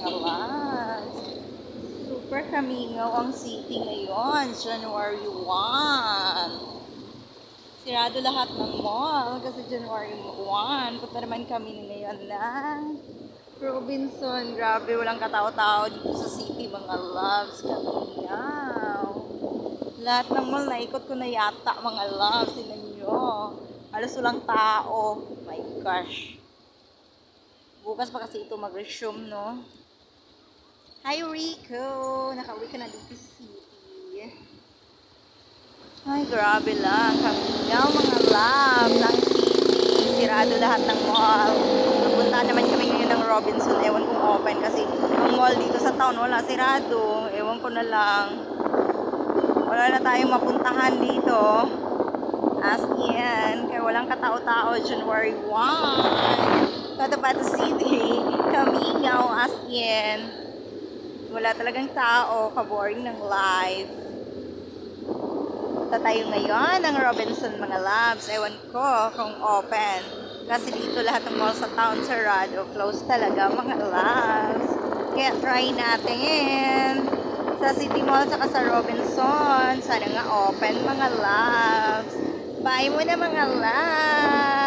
mga loves. Super kamingaw ang city ngayon, January 1. Sirado lahat ng mall kasi January 1. Punta naman kami ngayon ng Robinson. Grabe, walang katao-tao dito sa city, mga loves. Kamingaw. Lahat ng mall naikot ko na yata, mga loves. Tingnan nyo. Halos walang tao. My gosh. Bukas pa kasi ito mag-resume, no? Hi, Rico! Nakauwi ka na dito sa city. Ay, grabe lang. Kamingaw, mga loves. Ang city. Sirado lahat ng mall. Napunta naman kami ngayon ng Robinson. Ewan kung open kasi ang mall dito sa town wala. Sirado. Ewan ko na lang. Wala na tayong mapuntahan dito. As in, kaya walang katao-tao. January 1. Cotabato City. Kamingaw, as in. Wala talagang tao. Kaboring ng life. Punta tayo ngayon ng Robinson, mga loves. Ewan ko kung open. Kasi dito lahat ng mall sa town sarado. Close talaga, mga loves. Kaya try natin. Sa City Mall saka sa Robinson. Sana nga open, mga loves. Bye muna, mga loves.